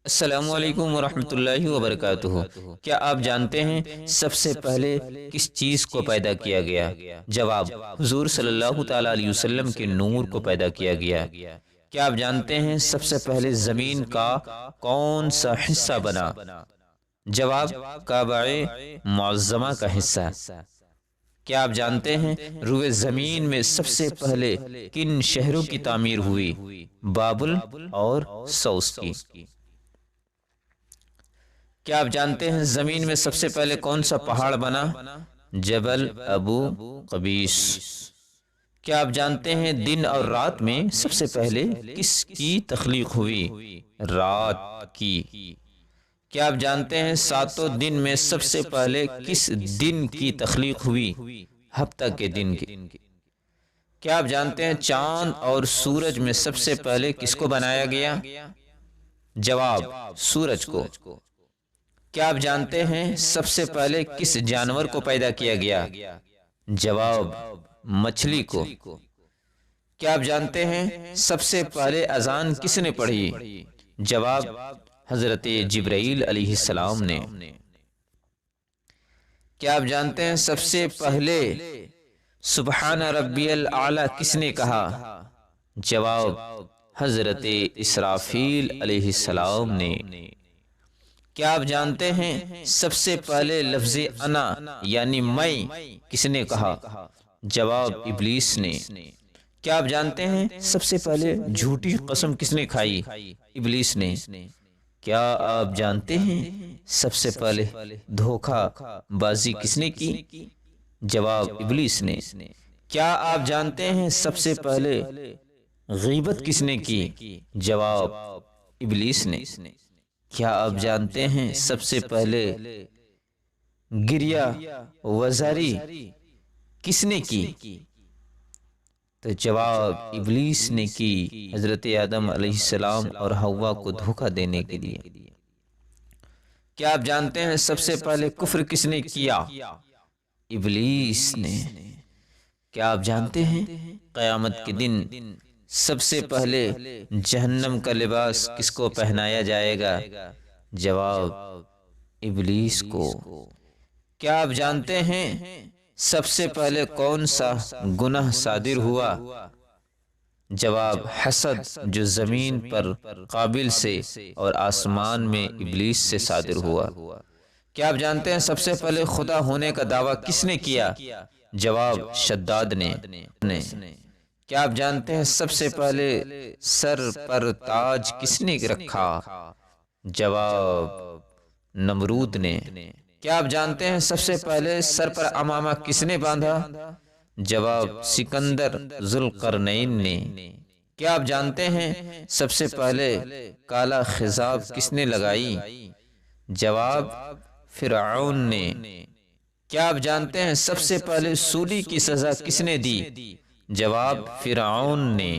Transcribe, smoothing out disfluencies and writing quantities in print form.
السلام علیکم ورحمۃ اللہ وبرکاتہ۔ کیا آپ جانتے ہیں سب سے پہلے کس چیز کو پیدا کیا گیا؟ جواب: حضور صلی اللہ تعالیٰ علیہ وسلم کے نور کو پیدا کیا گیا۔ کیا آپ جانتے ہیں سب سے پہلے زمین کا کون سا حصہ بنا؟ جواب: کعبہ معظمہ کا حصہ۔ کیا آپ جانتے ہیں روئے زمین میں سب سے پہلے کن شہروں کی تعمیر ہوئی؟ بابل اور سوس کی۔ کیا آپ جانتے ہیں زمین میں سب سے پہلے کون سا پہاڑ بنا؟ جبل ابو قبیس۔ کیا آپ جانتے ہیں دن اور رات میں سب سے پہلے کس کی تخلیق ہوئی؟ رات کی۔ کیا آپ جانتے ہیں ساتوں دن میں سب سے پہلے کس دن کی تخلیق ہوئی؟ ہفتہ کے دن کی۔ کیا آپ جانتے ہیں چاند اور سورج میں سب سے پہلے کس کو بنایا گیا؟ جواب: سورج کو۔ کیا آپ جانتے ہیں سب سے پہلے کس جانور کو پیدا کیا گیا؟ جواب: مچھلی کو۔ کیا آپ جانتے ہیں سب سے پہلے اذان کس نے پڑھی؟ جواب: حضرت جبرائیل علیہ السلام نے۔ کیا آپ جانتے ہیں سب سے پہلے سبحان ربی الاعلی کس نے کہا؟ جواب: حضرت اسرافیل علیہ السلام نے۔ کیا آپ جانتے ہیں سب سے پہلے لفظ انا یعنی میں کس نے کہا؟ جواب: ابلیس نے۔ کیا آپ جانتے ہیں سب سے پہلے جھوٹی قسم کس نے کھائی؟ ابلیس نے۔ کیا آپ جانتے ہیں سب سے پہلے دھوکہ بازی کس نے کی؟ جواب: ابلیس نے۔ کیا آپ جانتے ہیں سب سے پہلے غیبت کس نے کی؟ جواب: ابلیس نے۔ کیا آپ جانتے ہیں سب سے پہلے گریہ وزاری کس نے کی؟ تو جواب: ابلیس نے کی، حضرت آدم علیہ السلام اور حوا کو دھوکہ دینے کے لیے۔ کیا آپ جانتے ہیں سب سے پہلے کفر کس نے کیا؟ ابلیس نے۔ کیا آپ جانتے ہیں قیامت کے دن سب سے پہلے جہنم کا لباس کس کو پہنایا جائے گا؟ جواب: ابلیس کو۔ کیا آپ جانتے ہیں سب سے پہلے کون سا گناہ صادر ہوا؟ جواب: حسد، جو زمین پر قابل سے اور آسمان میں ابلیس سے صادر ہوا۔ کیا آپ جانتے ہیں سب سے پہلے خدا ہونے کا دعویٰ کس نے کیا؟ جواب: شداد نے۔ کیا آپ جانتے ہیں سب سے پہلے سر پر تاج کس نے رکھا؟ جواب: نمرود نے۔ کیا آپ جانتے ہیں سب سے پہلے سر پر عمامہ کس نے باندھا؟ جواب: سکندر ذوالقرنین نے۔ کیا آپ جانتے ہیں سب سے پہلے کالا خضاب کس نے لگائی؟ جواب: فرعون نے۔ کیا آپ جانتے ہیں سب سے پہلے سولی کی سزا کس نے دی؟ جواب: فرعون نے۔